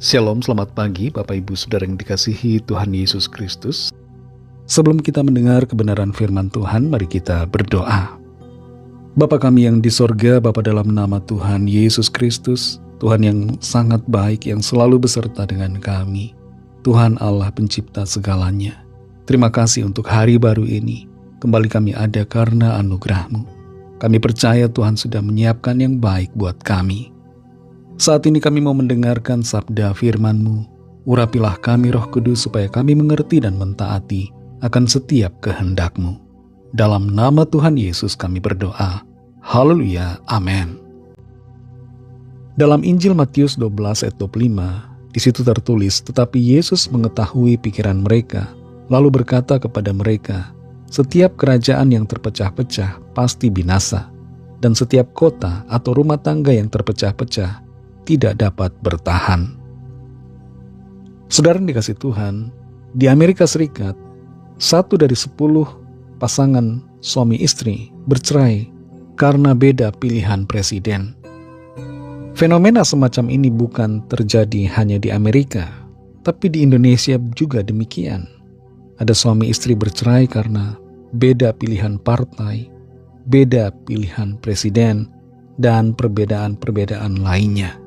Shalom, selamat pagi Bapak Ibu Saudara yang dikasihi Tuhan Yesus Kristus. Sebelum kita mendengar kebenaran firman Tuhan, mari kita berdoa. Bapa kami yang di sorga, Bapa dalam nama Tuhan Yesus Kristus, Tuhan yang sangat baik, yang selalu beserta dengan kami. Tuhan Allah pencipta segalanya. Terima kasih untuk hari baru ini. Kembali kami ada karena anugerah-Mu. Kami percaya Tuhan sudah menyiapkan yang baik buat kami. Saat ini kami mau mendengarkan sabda firman-Mu. Urapilah kami Roh Kudus supaya kami mengerti dan mentaati akan setiap kehendak-Mu. Dalam nama Tuhan Yesus kami berdoa. Haleluya, amin. Dalam Injil Matius 12 ayat 25, di situ tertulis, tetapi Yesus mengetahui pikiran mereka, lalu berkata kepada mereka, setiap kerajaan yang terpecah-pecah pasti binasa, dan setiap kota atau rumah tangga yang terpecah-pecah tidak dapat bertahan. Saudara yang dikasihi Tuhan, di Amerika Serikat, 1 dari 10 pasangan suami istri bercerai karena beda pilihan presiden. Fenomena semacam ini bukan terjadi hanya di Amerika, tapi di Indonesia juga demikian. Ada suami istri bercerai karena beda pilihan partai, beda pilihan presiden, dan perbedaan-perbedaan lainnya.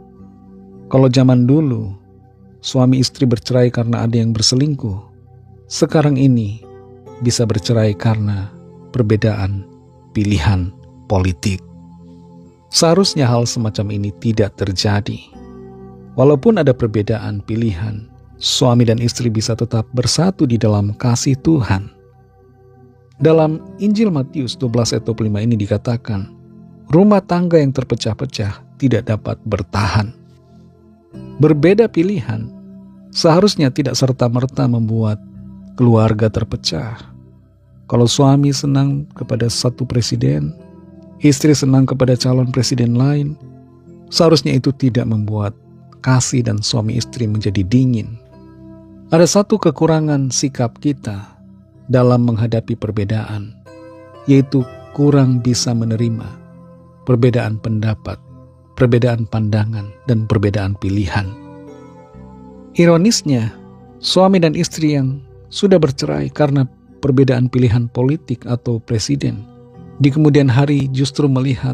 Kalau zaman dulu, suami istri bercerai karena ada yang berselingkuh, sekarang ini bisa bercerai karena perbedaan pilihan politik. Seharusnya hal semacam ini tidak terjadi. Walaupun ada perbedaan pilihan, suami dan istri bisa tetap bersatu di dalam kasih Tuhan. Dalam Injil Matius 12 ayat 25 ini dikatakan, rumah tangga yang terpecah-pecah tidak dapat bertahan. Berbeda pilihan seharusnya tidak serta-merta membuat keluarga terpecah. Kalau suami senang kepada satu presiden, istri senang kepada calon presiden lain, seharusnya itu tidak membuat kasih dan suami istri menjadi dingin. Ada satu kekurangan sikap kita dalam menghadapi perbedaan, yaitu kurang bisa menerima perbedaan pendapat, perbedaan pandangan, dan perbedaan pilihan. Ironisnya, suami dan istri yang sudah bercerai karena perbedaan pilihan politik atau presiden, di kemudian hari justru melihat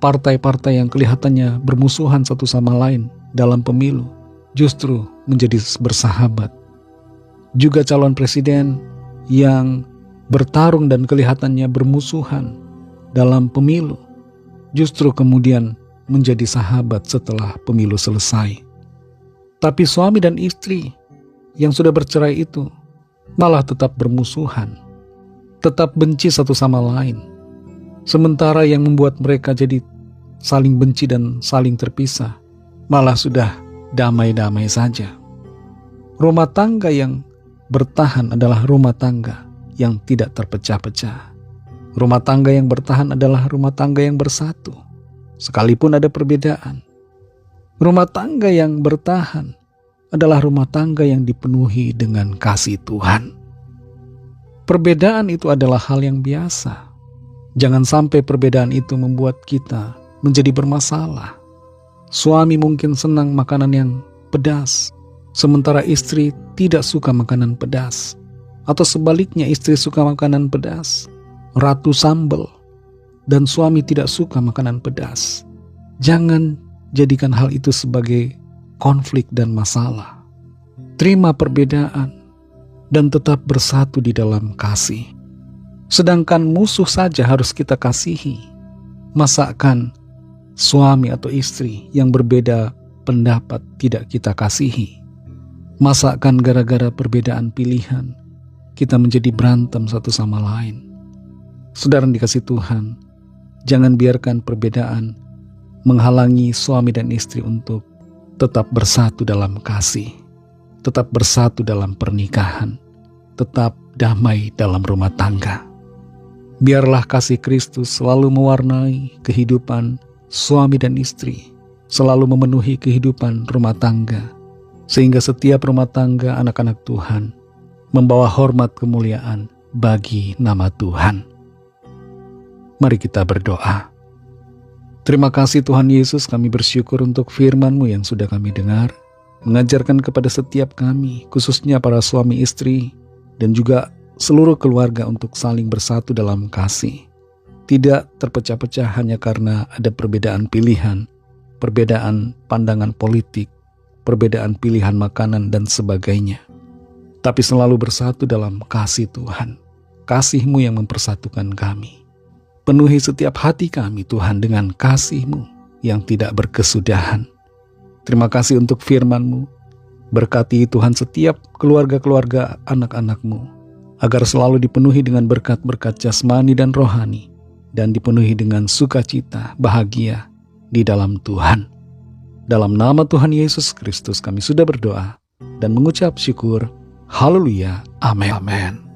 partai-partai yang kelihatannya bermusuhan satu sama lain dalam pemilu, justru menjadi bersahabat. Juga calon presiden yang bertarung dan kelihatannya bermusuhan dalam pemilu, justru kemudian menjadi sahabat setelah pemilu selesai. Tapi suami dan istri yang sudah bercerai itu malah tetap bermusuhan, tetap benci satu sama lain. Sementara yang membuat mereka jadi saling benci dan saling terpisah, malah sudah damai-damai saja. Rumah tangga yang bertahan adalah rumah tangga yang tidak terpecah-pecah. Rumah tangga yang bertahan adalah rumah tangga yang bersatu, sekalipun ada perbedaan. Rumah tangga yang bertahan adalah rumah tangga yang dipenuhi dengan kasih Tuhan. Perbedaan itu adalah hal yang biasa. Jangan sampai perbedaan itu membuat kita menjadi bermasalah. Suami mungkin senang makanan yang pedas, sementara istri tidak suka makanan pedas. Atau sebaliknya, istri suka makanan pedas, ratu sambal, dan suami tidak suka makanan pedas. Jangan jadikan hal itu sebagai konflik dan masalah. Terima perbedaan dan tetap bersatu di dalam kasih. Sedangkan musuh saja harus kita kasihi. Masakan suami atau istri yang berbeda pendapat tidak kita kasihi? Masakan gara-gara perbedaan pilihan kita menjadi berantem satu sama lain? Saudara yang dikasihi Tuhan, jangan biarkan perbedaan menghalangi suami dan istri untuk tetap bersatu dalam kasih, tetap bersatu dalam pernikahan, tetap damai dalam rumah tangga. Biarlah kasih Kristus selalu mewarnai kehidupan suami dan istri, selalu memenuhi kehidupan rumah tangga, sehingga setiap rumah tangga anak-anak Tuhan membawa hormat kemuliaan bagi nama Tuhan. Mari kita berdoa. Terima kasih Tuhan Yesus, kami bersyukur untuk firman-Mu yang sudah kami dengar. mengajarkan kepada setiap kami, khususnya para suami istri, dan juga seluruh keluarga untuk saling bersatu dalam kasih. Tidak terpecah-pecah hanya karena ada perbedaan pilihan, perbedaan pandangan politik, perbedaan pilihan makanan, dan sebagainya. Tapi selalu bersatu dalam kasih Tuhan. Kasih-Mu yang mempersatukan kami. Penuhi setiap hati kami, Tuhan, dengan kasih-Mu yang tidak berkesudahan. Terima kasih untuk firman-Mu. Berkati Tuhan setiap keluarga-keluarga anak-anak-Mu, agar selalu dipenuhi dengan berkat-berkat jasmani dan rohani, dan dipenuhi dengan sukacita, bahagia di dalam Tuhan. Dalam nama Tuhan Yesus Kristus kami sudah berdoa dan mengucap syukur. Haleluya. Amin. Amin.